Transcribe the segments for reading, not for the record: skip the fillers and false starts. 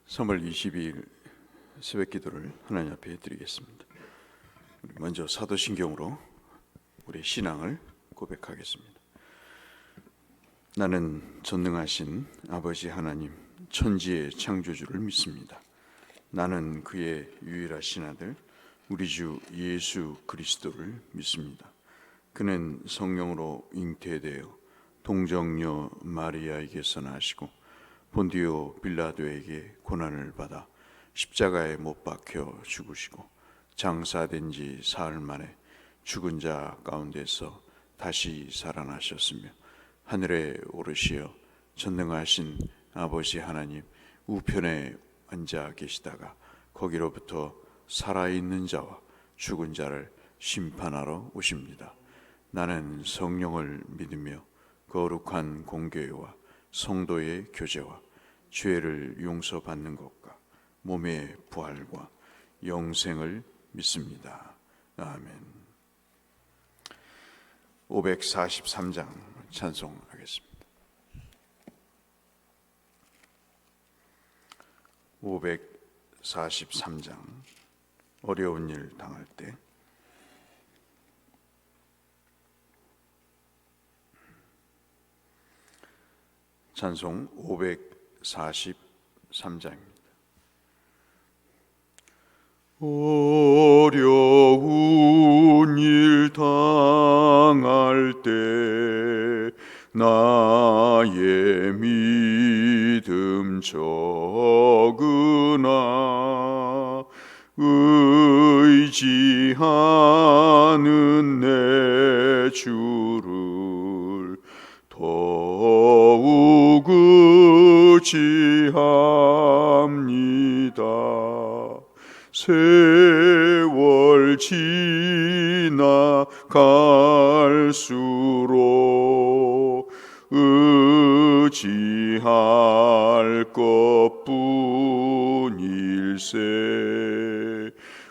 3월 22일 새벽 기도를 하나님 앞에 드리겠습니다. 먼저 사도신경으로 우리 신앙을 고백하겠습니다. 나는 전능하신 아버지 하나님 천지의 창조주를 믿습니다. 나는 그의 유일하신 아들 우리 주 예수 그리스도를 믿습니다. 그는 성령으로 잉태되어 동정녀 마리아에게서 나시고 본디오 빌라도에게 고난을 받아 십자가에 못 박혀 죽으시고 장사된 지 사흘 만에 죽은 자 가운데서 다시 살아나셨으며 하늘에 오르시어 전능하신 아버지 하나님 우편에 앉아 계시다가 거기로부터 살아있는 자와 죽은 자를 심판하러 오십니다. 나는 성령을 믿으며 거룩한 공교회와 성도의 교제와 죄를 용서받는 것과 몸의 부활과 영생을 믿습니다. 아멘. 543장 찬송하겠습니다. 543장 어려운 일 당할 때 찬송 543장입니다. 어려운 일 당할 때 나의 믿음 적으나 의지하는 내 주를 더욱 의지합니다. 세월 지나갈수록 의지할 것뿐일세.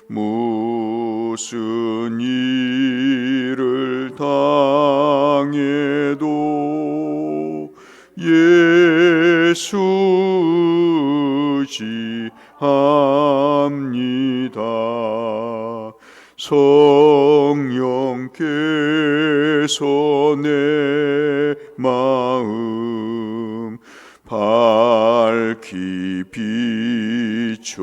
무슨 일을 당해도 예수 의지합니다. 성령께서 내 마음 밝히 비춰주시니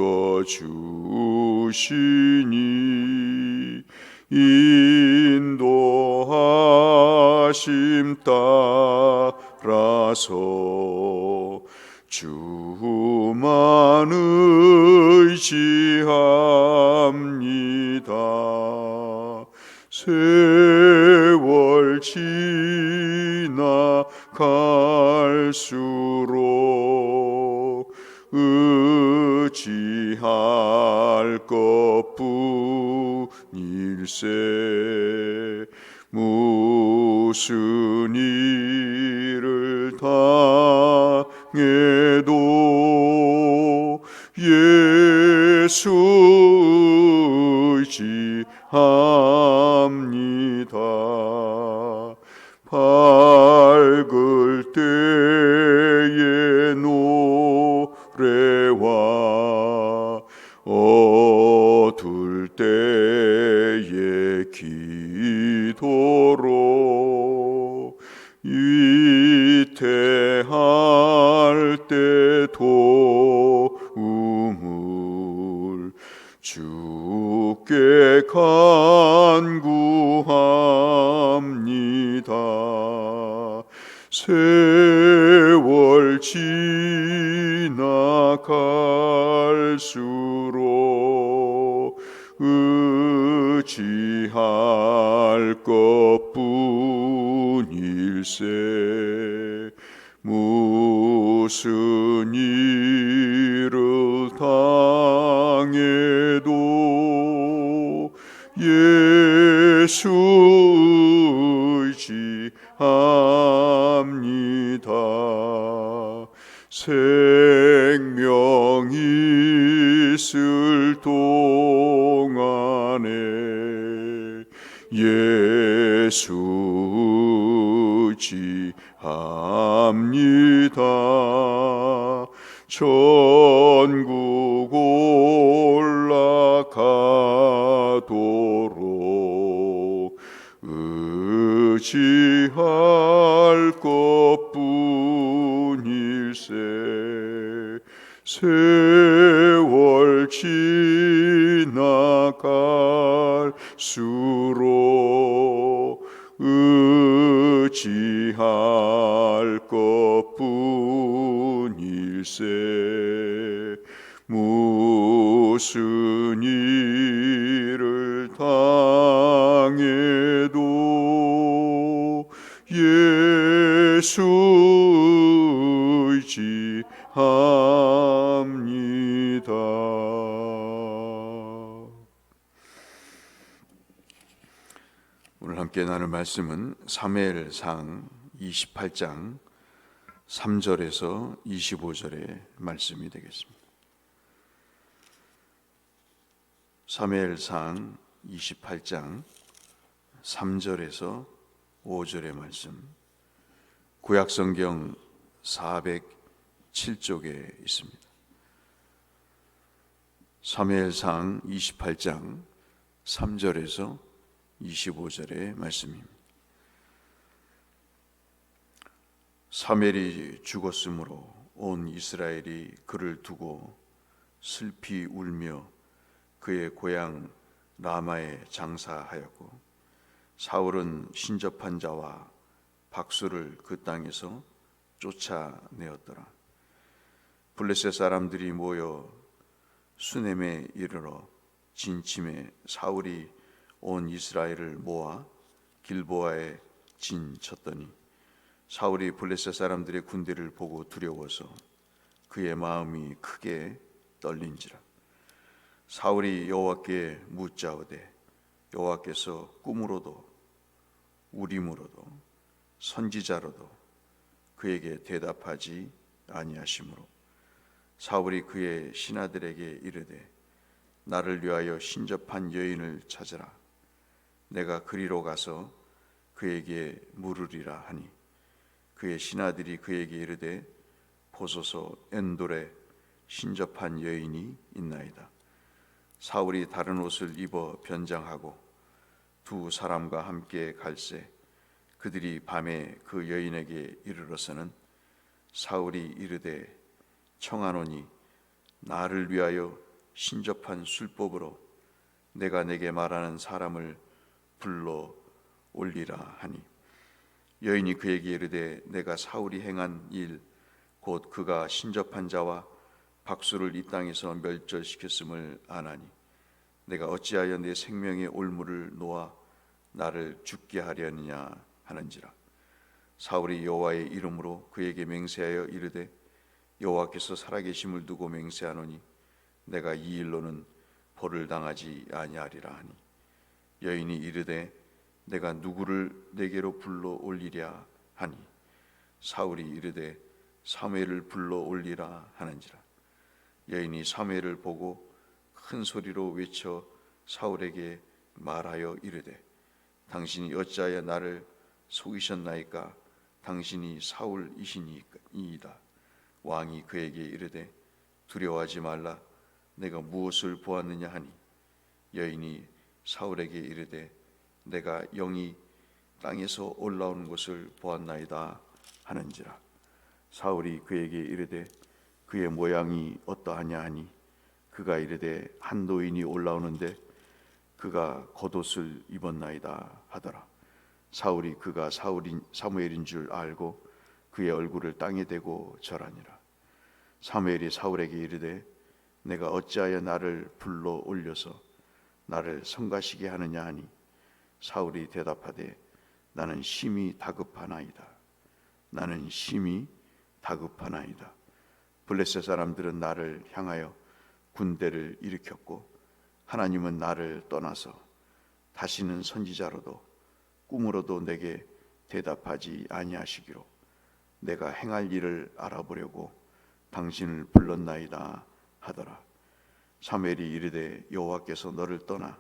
인도하심 따라서 주만 의지합니다. 세월 지나갈수록 의지할 것뿐일세. 무슨 일을 당해도 예수 의지합니다. 밝을 때의 노래와 어두울 때의 기도로 위태할 때 도움을 주께 간구합니다. 세월 지나갈수록 의지할 것뿐일세. 무슨 일을 당해도 예수 의지합니다. 생명 있을 동안에 예수 의지합니다. 저 천국 올라가도록 의지할 것뿐일세. 세월 지나갈수록 의지할 것뿐일세. 무슨 일을 당해도 예수 의지합니다. 오늘 함께 나눌 말씀은 사무엘상 28장 3절에서 25절의 말씀이 되겠습니다. 사무엘상 28장 3절에서 5절의 말씀, 구약성경 407쪽에 있습니다. 사무엘상 28장 3절에서 25절의 말씀입니다. 사무엘이 죽었으므로 온 이스라엘이 그를 두고 슬피 울며 그의 고향 라마에 장사하였고, 사울은 신접한 자와 박수를 그 땅에서 쫓아내었더라. 블레셋 사람들이 모여 수넴에 이르러 진침해 사울이 온 이스라엘을 모아 길보아에 진쳤더니, 사울이 블레셋 사람들의 군대를 보고 두려워서 그의 마음이 크게 떨린지라. 사울이 여호와께 묻자오되 여호와께서 꿈으로도 우림으로도 선지자로도 그에게 대답하지 아니하시므로 사울이 그의 신하들에게 이르되 나를 위하여 신접한 여인을 찾으라. 내가 그리로 가서 그에게 물으리라 하니, 그의 신하들이 그에게 이르되 보소서 엔돌에 신접한 여인이 있나이다. 사울이 다른 옷을 입어 변장하고 두 사람과 함께 갈새 그들이 밤에 그 여인에게 이르러서는 사울이 이르되 청하노니 나를 위하여 신접한 술법으로 내가 내게 말하는 사람을 불러 올리라 하니, 여인이 그에게 이르되 내가 사울이 행한 일 곧 그가 신접한 자와 박수를 이 땅에서 멸절시켰음을 아나니 내가 어찌하여 내 생명의 올무를 놓아 나를 죽게 하려느냐 하는지라. 사울이 여호와의 이름으로 그에게 맹세하여 이르되 여호와께서 살아계심을 두고 맹세하노니 내가 이 일로는 벌을 당하지 아니하리라 하니, 여인이 이르되 내가 누구를 내게로 불러 올리랴 하니, 사울이 이르되 사무엘을 불러 올리라 하는지라. 여인이 사무엘을 보고 큰 소리로 외쳐 사울에게 말하여 이르되 당신이 어찌하여 나를 속이셨나이까? 당신이 사울이시니이다. 왕이 그에게 이르되 두려워하지 말라. 내가 무엇을 보았느냐 하니, 여인이 사울에게 이르되 내가 영이 땅에서 올라오는 것을 보았나이다 하는지라. 사울이 그에게 이르되 그의 모양이 어떠하냐 하니, 그가 이르되 한 노인이 올라오는데 그가 겉옷을 입었나이다 하더라. 사울이 그가 사무엘인 줄 알고 그의 얼굴을 땅에 대고 절하니라. 사무엘이 사울에게 이르되 내가 어찌하여 나를 불러 올려서 나를 성가시게 하느냐 하니, 사울이 대답하되 나는 심히 다급하나이다. 나는 심히 다급하나이다. 블레셋 사람들은 나를 향하여 군대를 일으켰고 하나님은 나를 떠나서 다시는 선지자로도 꿈으로도 내게 대답하지 아니하시기로 내가 행할 일을 알아보려고 당신을 불렀나이다 하더라. 사무엘이 이르되 여호와께서 너를 떠나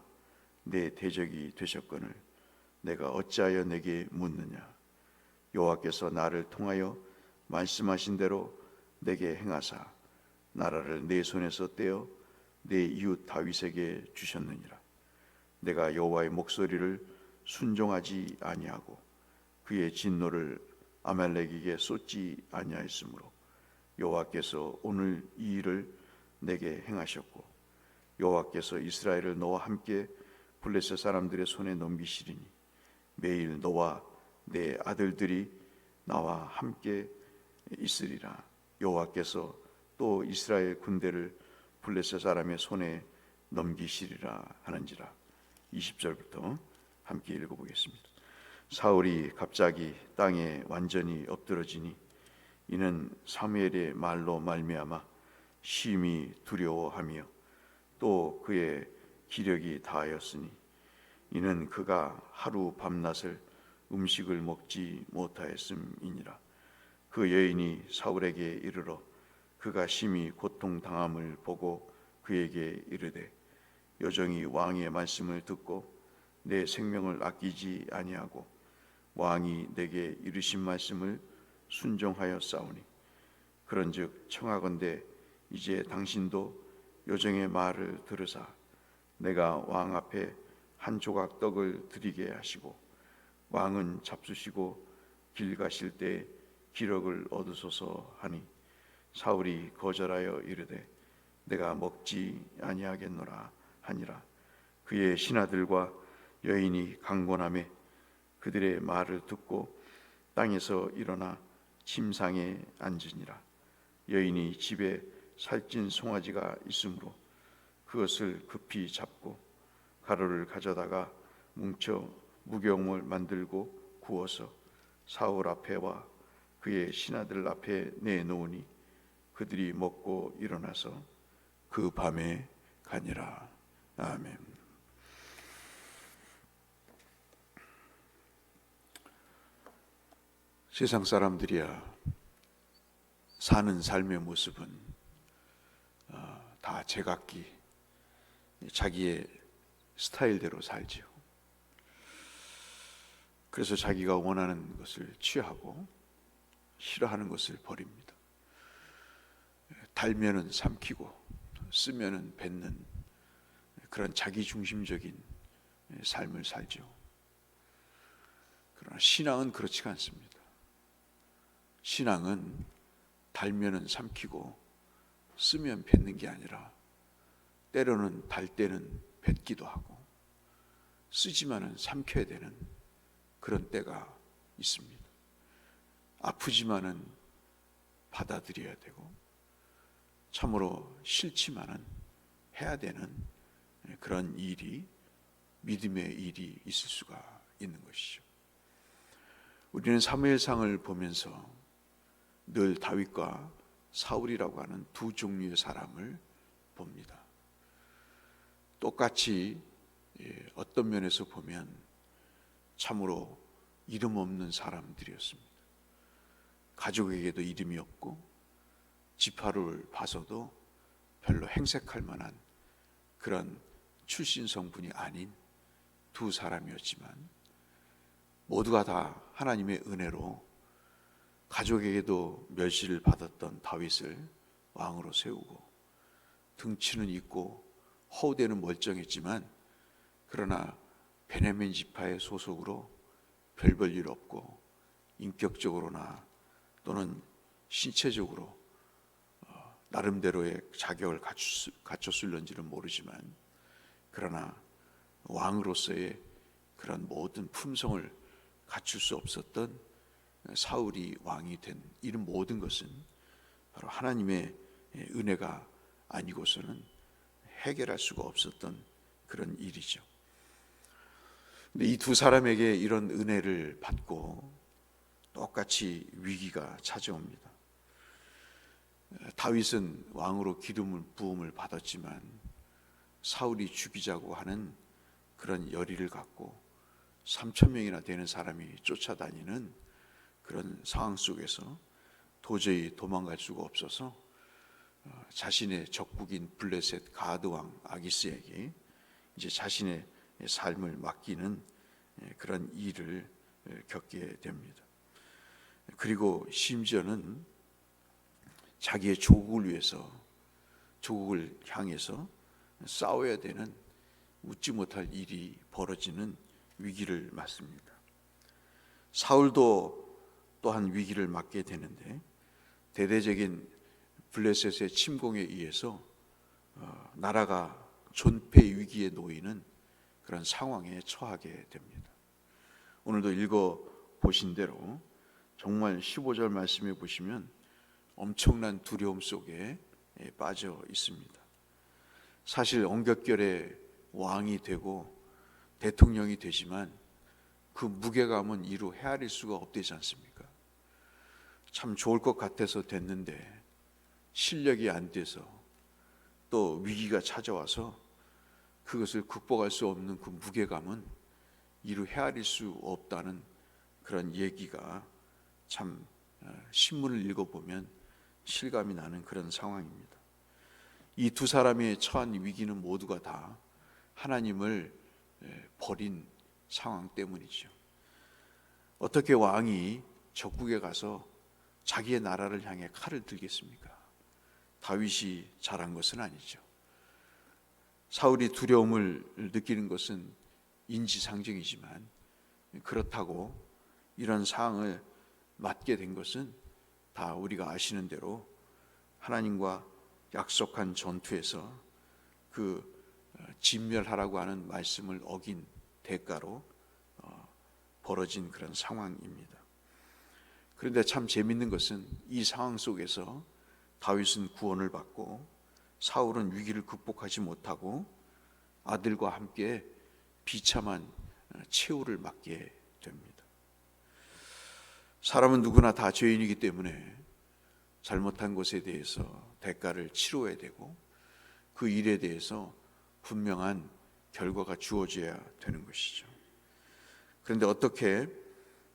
내 대적이 되셨거늘 내가 어찌하여 내게 묻느냐? 여호와께서 나를 통하여 말씀하신 대로 내게 행하사 나라를 내 손에서 떼어 내 이웃 다윗에게 주셨느니라. 내가 여호와의 목소리를 순종하지 아니하고 그의 진노를 아말렉에게 쏟지 아니하였으므로 여호와께서 오늘 이 일을 내게 행하셨고 여호와께서 이스라엘을 너와 함께 블레셋 사람들의 손에 넘기시리니 매일 너와 내 아들들이 나와 함께 있으리라. 여호와께서 또 이스라엘 군대를 블레셋 사람의 손에 넘기시리라 하는지라. 20절부터 함께 읽어보겠습니다. 사울이 갑자기 땅에 완전히 엎드러지니 이는 사무엘의 말로 말미암아 심히 두려워하며 또 그의 기력이 다하였으니 이는 그가 하루 밤낮을 음식을 먹지 못하였음이니라. 그 여인이 사울에게 이르러 그가 심히 고통당함을 보고 그에게 이르되 여정이 왕의 말씀을 듣고 내 생명을 아끼지 아니하고 왕이 내게 이르신 말씀을 순종하여 싸우니 그런즉 청하건대 이제 당신도 여정의 말을 들으사 내가 왕 앞에 한 조각 떡을 드리게 하시고 왕은 잡수시고 길 가실 때 기력을 얻으소서 하니 사울이 거절하여 이르되 내가 먹지 아니하겠노라 하니라. 그의 신하들과 여인이 강권하매 그들의 말을 듣고 땅에서 일어나 침상에 앉으니라. 여인이 집에 살찐 송아지가 있으므로 그것을 급히 잡고 가루를 가져다가 뭉쳐 무경을 만들고 구워서 사울 앞에와 그의 신하들 앞에 내놓으니 그들이 먹고 일어나서 그 밤에 가니라. 아멘. 세상 사람들이야 사는 삶의 모습은 다 제각기 자기의 스타일대로 살지요. 그래서 자기가 원하는 것을 취하고 싫어하는 것을 버립니다. 달면은 삼키고 쓰면은 뱉는 그런 자기중심적인 삶을 살죠. 그러나 신앙은 그렇지가 않습니다. 신앙은 달면은 삼키고 쓰면 뱉는 게 아니라 때로는 달 때는 뱉기도 하고 쓰지만은 삼켜야 되는 그런 때가 있습니다. 아프지만은 받아들여야 되고 참으로 싫지만은 해야 되는 그런 일이 믿음의 일이 있을 수가 있는 것이죠. 우리는 사무엘상을 보면서 늘 다윗과 사울이라고 하는 두 종류의 사람을 봅니다. 똑같이 어떤 면에서 보면 참으로 이름 없는 사람들이었습니다. 가족에게도 이름이 없고 지파를 봐서도 별로 행색할 만한 그런 출신 성분이 아닌 두 사람이었지만 모두가 다 하나님의 은혜로 가족에게도 멸시를 받았던 다윗을 왕으로 세우고 등치는 있고 허우대는 멀쩡했지만 그러나 베냐민 지파의 소속으로 별 볼 일 없고 인격적으로나 또는 신체적으로 나름대로의 자격을 갖췄을런지는 모르지만 그러나 왕으로서의 그런 모든 품성을 갖출 수 없었던 사울이 왕이 된 이런 모든 것은 바로 하나님의 은혜가 아니고서는 해결할 수가 없었던 그런 일이죠. 근데 이 두 사람에게 이런 은혜를 받고 똑같이 위기가 찾아옵니다. 다윗은 왕으로 기름을 부음을 받았지만 사울이 죽이자고 하는 그런 열의를 갖고 3,000명이나 되는 사람이 쫓아다니는 그런 상황 속에서 도저히 도망갈 수가 없어서 자신의 적국인 블레셋 가드 왕 아기스에게 이제 자신의 삶을 맡기는 그런 일을 겪게 됩니다. 그리고 심지어는 자기의 조국을 위해서 조국을 향해서 싸워야 되는 웃지 못할 일이 벌어지는 위기를 맞습니다. 사울도 또한 위기를 맞게 되는데, 대대적인 블레셋의 침공에 의해서 나라가 존폐 위기에 놓이는 그런 상황에 처하게 됩니다. 오늘도 읽어 보신 대로 정말 15절 말씀에 보시면 엄청난 두려움 속에 빠져 있습니다. 사실 온격결에 왕이 되고 대통령이 되지만 그 무게감은 이루 헤아릴 수가 없되지 않습니까? 참 좋을 것 같아서 됐는데 실력이 안 돼서 또 위기가 찾아와서 그것을 극복할 수 없는 그 무게감은 이루 헤아릴 수 없다는 그런 얘기가 참 신문을 읽어보면 실감이 나는 그런 상황입니다. 이 두 사람이 처한 위기는 모두가 다 하나님을 버린 상황 때문이죠. 어떻게 왕이 적국에 가서 자기의 나라를 향해 칼을 들겠습니까? 다윗이 잘한 것은 아니죠. 사울이 두려움을 느끼는 것은 인지상정이지만 그렇다고 이런 상황을 맞게 된 것은 다 우리가 아시는 대로 하나님과 약속한 전투에서 그 진멸하라고 하는 말씀을 어긴 대가로 벌어진 그런 상황입니다. 그런데 참 재밌는 것은 이 상황 속에서 다윗은 구원을 받고 사울은 위기를 극복하지 못하고 아들과 함께 비참한 최후를 맞게 됩니다. 사람은 누구나 다 죄인이기 때문에 잘못한 것에 대해서 대가를 치러야 되고 그 일에 대해서 분명한 결과가 주어져야 되는 것이죠. 그런데 어떻게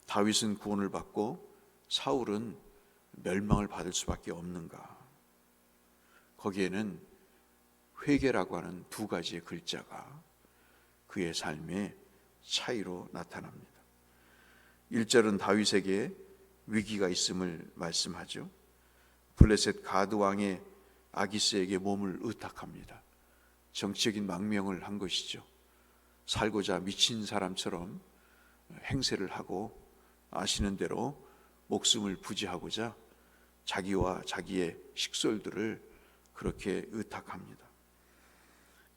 다윗은 구원을 받고 사울은 멸망을 받을 수밖에 없는가? 거기에는 회개라고 하는 두 가지의 글자가 그의 삶의 차이로 나타납니다. 1절은 다윗에게 위기가 있음을 말씀하죠. 블레셋 가드 왕의 아기스에게 몸을 의탁합니다. 정치적인 망명을 한 것이죠. 살고자 미친 사람처럼 행세를 하고 아시는 대로 목숨을 부지하고자 자기와 자기의 식솔들을 그렇게 의탁합니다.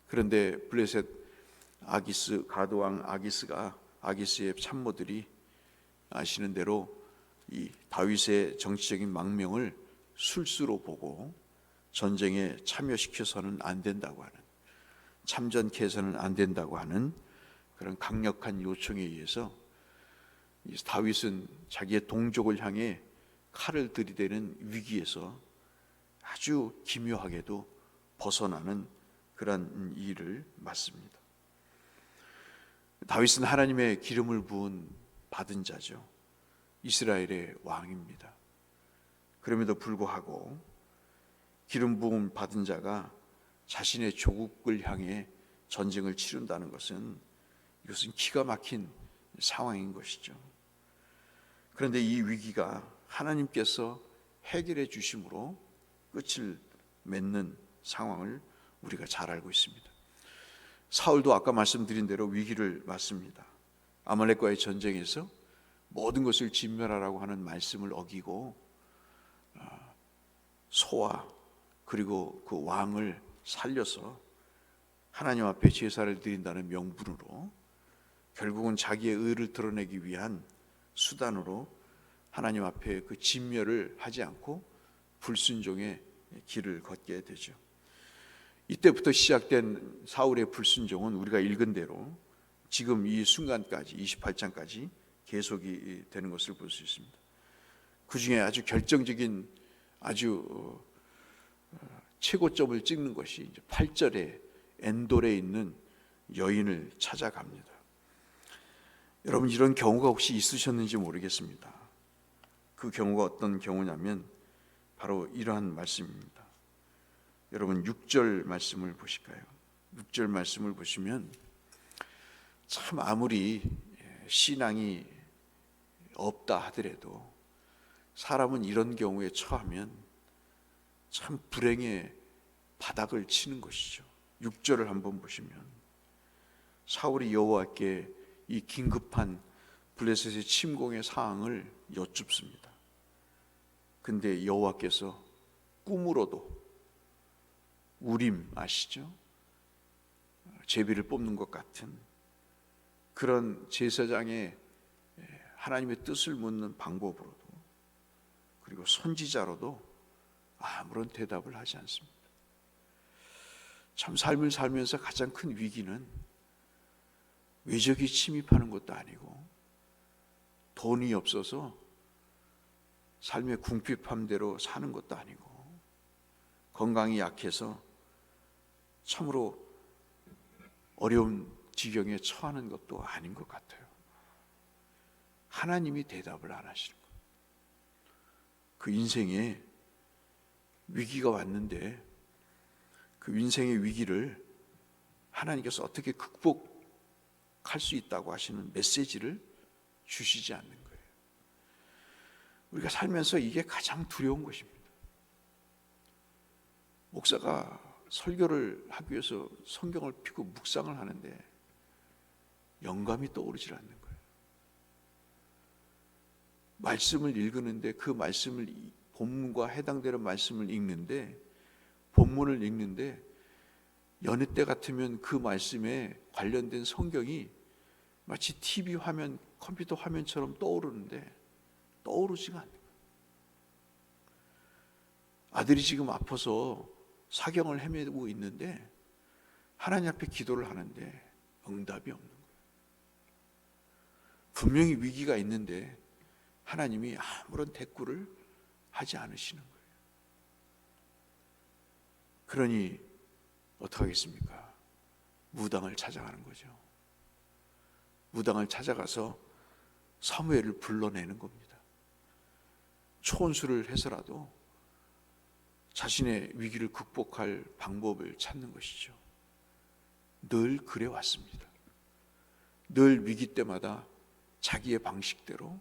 그런데 블레셋 아기스 가드 왕 아기스의 참모들이 아시는 대로 이 다윗의 정치적인 망명을 술수로 보고 전쟁에 참여시켜서는 안 된다고 하는, 참전케 해서는 안 된다고 하는 그런 강력한 요청에 의해서 다윗은 자기의 동족을 향해 칼을 들이대는 위기에서 아주 기묘하게도 벗어나는 그런 일을 맞습니다. 다윗은 하나님의 기름을 부은 받은 자죠. 이스라엘의 왕입니다. 그럼에도 불구하고 기름 부음 받은 자가 자신의 조국을 향해 전쟁을 치른다는 것은 이것은 기가 막힌 상황인 것이죠. 그런데 이 위기가 하나님께서 해결해 주심으로 끝을 맺는 상황을 우리가 잘 알고 있습니다. 사울도 아까 말씀드린 대로 위기를 맞습니다. 아말렉과의 전쟁에서 모든 것을 진멸하라고 하는 말씀을 어기고 소와 그리고 그 왕을 살려서 하나님 앞에 제사를 드린다는 명분으로 결국은 자기의 의를 드러내기 위한 수단으로 하나님 앞에 그 진멸을 하지 않고 불순종의 길을 걷게 되죠. 이때부터 시작된 사울의 불순종은 우리가 읽은 대로 지금 이 순간까지 28장까지 계속이 되는 것을 볼 수 있습니다. 그 중에 아주 결정적인 아주 최고점을 찍는 것이 8절에 엔돌에 있는 여인을 찾아갑니다. 여러분, 이런 경우가 혹시 있으셨는지 모르겠습니다. 그 경우가 어떤 경우냐면 바로 이러한 말씀입니다. 여러분 6절 말씀을 보실까요? 6절 말씀을 보시면 참 아무리 신앙이 없다 하더라도 사람은 이런 경우에 처하면 참 불행에 바닥을 치는 것이죠. 6절을 한번 보시면 사울이 여호와께 이 긴급한 블레셋의 침공의 사항을 여쭙습니다. 근데 여호와께서 꿈으로도 우림 아시죠? 제비를 뽑는 것 같은 그런 제사장의 하나님의 뜻을 묻는 방법으로도, 그리고 선지자로도 아무런 대답을 하지 않습니다. 참 삶을 살면서 가장 큰 위기는 외적이 침입하는 것도 아니고, 돈이 없어서 삶의 궁핍함대로 사는 것도 아니고, 건강이 약해서 참으로 어려운 지경에 처하는 것도 아닌 것 같아요. 하나님이 대답을 안 하시는 거예요. 그 인생에 위기가 왔는데 그 인생의 위기를 하나님께서 어떻게 극복할 수 있다고 하시는 메시지를 주시지 않는 거예요. 우리가 살면서 이게 가장 두려운 것입니다. 목사가 설교를 하기 위해서 성경을 펴고 묵상을 하는데 영감이 떠오르질 않는 거예요. 말씀을 읽는데 그 말씀을, 본문과 해당되는 말씀을 읽는데, 본문을 읽는데 여느 때 같으면 그 말씀에 관련된 성경이 마치 TV 화면, 컴퓨터 화면처럼 떠오르는데 떠오르지가 않는 거예요. 아들이 지금 아파서 사경을 헤매고 있는데 하나님 앞에 기도를 하는데 응답이 없는 거예요. 분명히 위기가 있는데 하나님이 아무런 대꾸를 하지 않으시는 거예요. 그러니 어떡하겠습니까? 무당을 찾아가는 거죠. 무당을 찾아가서 사무엘을 불러내는 겁니다. 초혼수를 해서라도 자신의 위기를 극복할 방법을 찾는 것이죠. 늘 그래 왔습니다. 늘 위기 때마다 자기의 방식대로,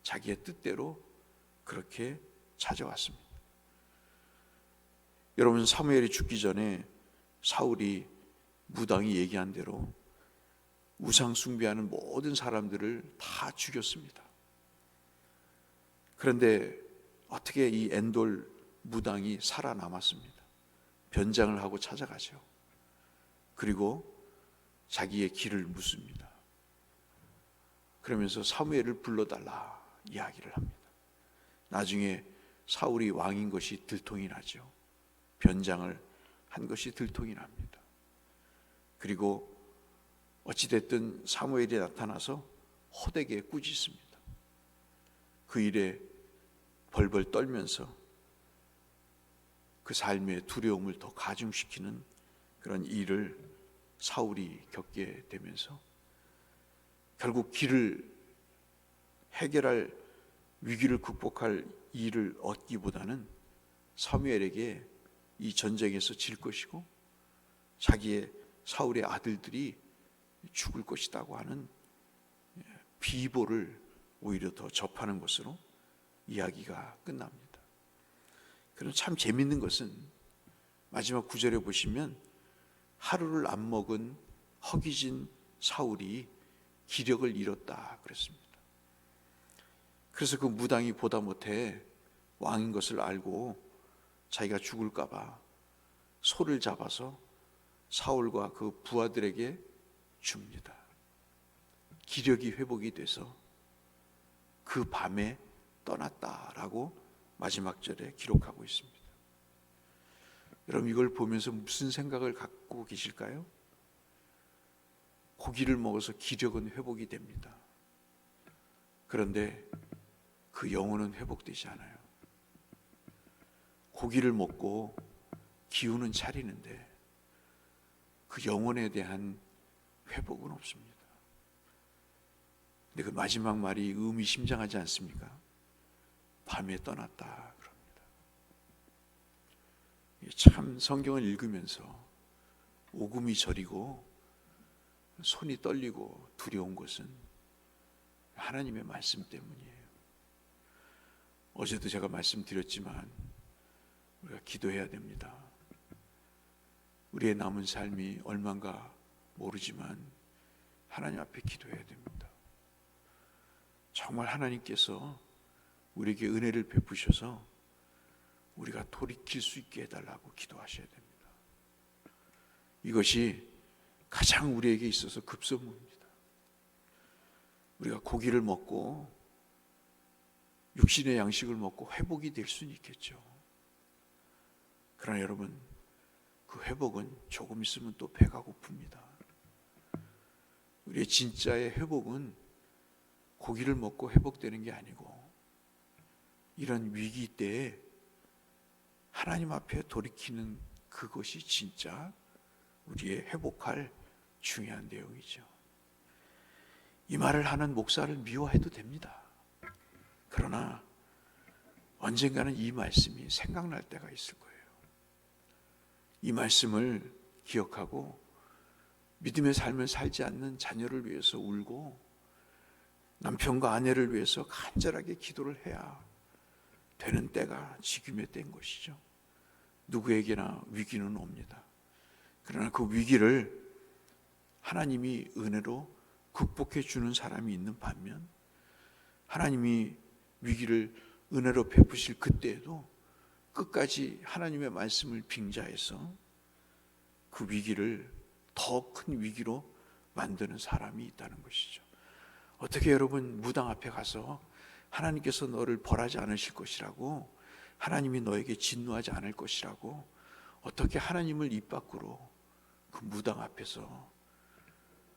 자기의 뜻대로 그렇게 찾아왔습니다. 여러분, 사무엘이 죽기 전에 사울이 무당이 얘기한 대로 우상 숭배하는 모든 사람들을 다 죽였습니다. 그런데 어떻게 이 엔돌 무당이 살아남았습니다. 변장을 하고 찾아가죠. 그리고 자기의 길을 묻습니다. 그러면서 사무엘을 불러달라 이야기를 합니다. 나중에 사울이 왕인 것이 들통이 나죠. 변장을 한 것이 들통이 납니다. 그리고 어찌됐든 사무엘이 나타나서 호되게 꾸짖습니다. 그 일에 벌벌 떨면서 그 삶의 두려움을 더 가중시키는 그런 일을 사울이 겪게 되면서 결국 길을 해결할, 위기를 극복할 일을 얻기보다는 사무엘에게 이 전쟁에서 질 것이고 자기의 사울의 아들들이 죽을 것이라고 하는 비보를 오히려 더 접하는 것으로 이야기가 끝납니다. 그럼 참 재밌는 것은 마지막 9절에 보시면 하루를 안 먹은 허기진 사울이 기력을 잃었다 그랬습니다. 그래서 그 무당이 보다 못해 왕인 것을 알고 자기가 죽을까 봐 소를 잡아서 사울과 그 부하들에게 줍니다. 기력이 회복이 돼서 그 밤에 떠났다라고 마지막 절에 기록하고 있습니다. 여러분, 이걸 보면서 무슨 생각을 갖고 계실까요? 고기를 먹어서 기력은 회복이 됩니다. 그런데 그 영혼은 회복되지 않아요. 고기를 먹고 기운은 차리는데 그 영혼에 대한 회복은 없습니다. 근데 그 마지막 말이 의미심장하지 않습니까? 밤에 떠났다 그럽니다. 참 성경을 읽으면서 오금이 저리고 손이 떨리고 두려운 것은 하나님의 말씀 때문이에요. 어제도 제가 말씀드렸지만 우리가 기도해야 됩니다. 우리의 남은 삶이 얼마인가 모르지만 하나님 앞에 기도해야 됩니다. 정말 하나님께서 우리에게 은혜를 베푸셔서 우리가 돌이킬 수 있게 해달라고 기도하셔야 됩니다. 이것이 가장 우리에게 있어서 급선무입니다. 우리가 고기를 먹고 육신의 양식을 먹고 회복이 될 수는 있겠죠. 그러나 여러분, 그 회복은 조금 있으면 또 배가 고픕니다. 우리의 진짜의 회복은 고기를 먹고 회복되는 게 아니고 이런 위기 때에 하나님 앞에 돌이키는 그것이 진짜 우리의 회복할 중요한 내용이죠. 이 말을 하는 목사를 미워해도 됩니다. 그러나 언젠가는 이 말씀이 생각날 때가 있을 거예요. 이 말씀을 기억하고 믿음의 삶을 살지 않는 자녀를 위해서 울고 남편과 아내를 위해서 간절하게 기도를 해야 되는 때가 지금의 때인 것이죠. 누구에게나 위기는 옵니다. 그러나 그 위기를 하나님이 은혜로 극복해 주는 사람이 있는 반면 하나님이 위기를 은혜로 베푸실 그때에도 끝까지 하나님의 말씀을 빙자해서 그 위기를 더 큰 위기로 만드는 사람이 있다는 것이죠. 어떻게 여러분 무당 앞에 가서 하나님께서 너를 벌하지 않으실 것이라고, 하나님이 너에게 진노하지 않을 것이라고 어떻게 하나님을 입 밖으로 그 무당 앞에서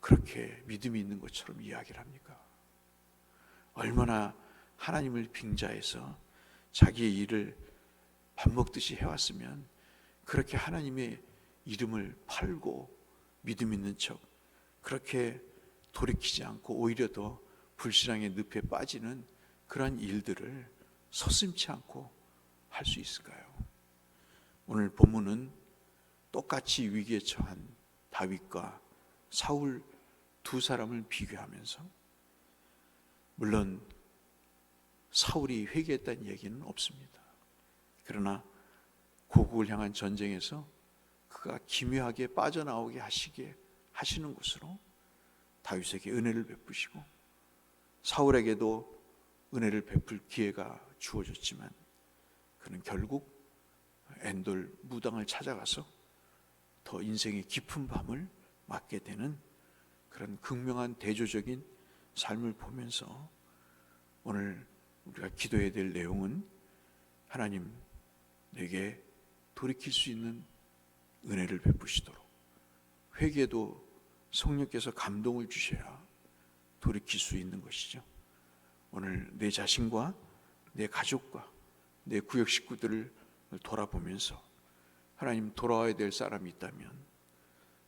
그렇게 믿음이 있는 것처럼 이야기를 합니까? 얼마나 하나님을 빙자해서 자기의 일을 밥 먹듯이 해왔으면 그렇게 하나님의 이름을 팔고 믿음 있는 척 그렇게 돌이키지 않고 오히려 더 불신앙의 늪에 빠지는 그러한 일들을 서슴지 않고 할 수 있을까요? 오늘 본문은 똑같이 위기에 처한 다윗과 사울 두 사람을 비교하면서, 물론 사울이 회개했다는 얘기는 없습니다. 그러나 고국을 향한 전쟁에서 그가 기묘하게 빠져나오게 하시는 것으로 다윗에게 은혜를 베푸시고 사울에게도 은혜를 베풀 기회가 주어졌지만 그는 결국 엔돌 무당을 찾아가서 더 인생의 깊은 밤을 맞게 되는 그런 극명한 대조적인 삶을 보면서 오늘 우리가 기도해야 될 내용은, 하나님 내게 돌이킬 수 있는 은혜를 베푸시도록, 회개도 성령께서 감동을 주셔야 돌이킬 수 있는 것이죠. 오늘 내 자신과 내 가족과 내 구역 식구들을 돌아보면서 하나님, 돌아와야 될 사람이 있다면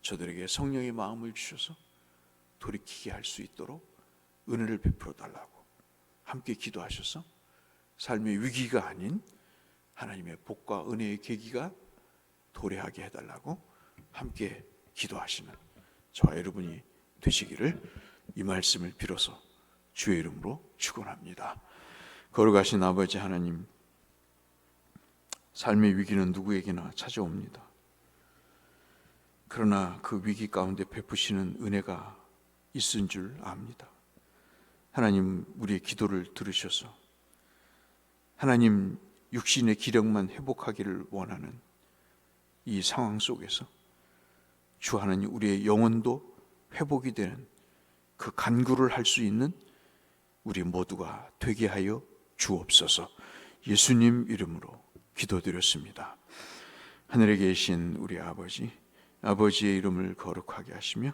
저들에게 성령의 마음을 주셔서 돌이키게 할 수 있도록 은혜를 베풀어 달라고 함께 기도하셔서 삶의 위기가 아닌 하나님의 복과 은혜의 계기가 도래하게 해달라고 함께 기도하시는 저와 여러분이 되시기를 이 말씀을 빌어서 주의 이름으로 축원합니다. 거룩하신 아버지 하나님, 삶의 위기는 누구에게나 찾아옵니다. 그러나 그 위기 가운데 베푸시는 은혜가 있은 줄 압니다. 하나님, 우리의 기도를 들으셔서 하나님 육신의 기력만 회복하기를 원하는 이 상황 속에서 주 하나님, 우리의 영혼도 회복이 되는 그 간구를 할 수 있는 우리 모두가 되게 하여 주옵소서. 예수님 이름으로 기도드렸습니다. 하늘에 계신 우리 아버지, 아버지의 이름을 거룩하게 하시며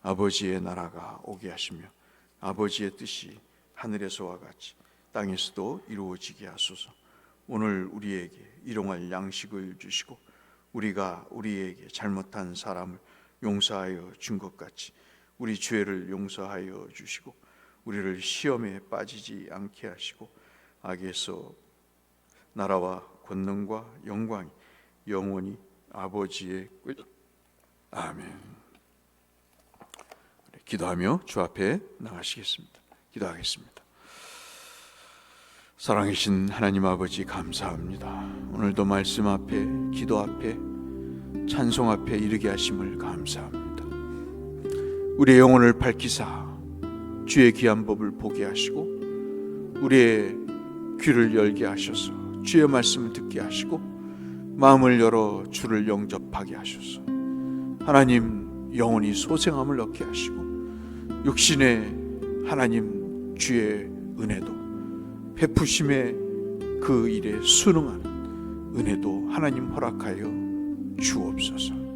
아버지의 나라가 오게 하시며 아버지의 뜻이 하늘에서와 같이 땅에서도 이루어지게 하소서. 오늘 우리에게 일용할 양식을 주시고 우리가 우리에게 잘못한 사람을 용서하여 준 것 같이 우리 죄를 용서하여 주시고 우리를 시험에 빠지지 않게 하시고 악에서 나라와 권능과 영광이 영원히 아버지의 아멘. 기도하며 주 앞에 나가시겠습니다. 기도하겠습니다. 사랑하신 하나님 아버지, 감사합니다. 오늘도 말씀 앞에, 기도 앞에 찬송 앞에 이르게 하심을 감사합니다. 우리의 영혼을 밝히사 주의 귀한 법을 보게 하시고 우리의 귀를 열게 하셔서 주의 말씀을 듣게 하시고 마음을 열어 주를 영접하게 하셔서 하나님 영혼이 소생함을 얻게 하시고 육신의 하나님 주의 은혜도 베푸심의 그 일에 순응하는 은혜도 하나님 허락하여 주옵소서.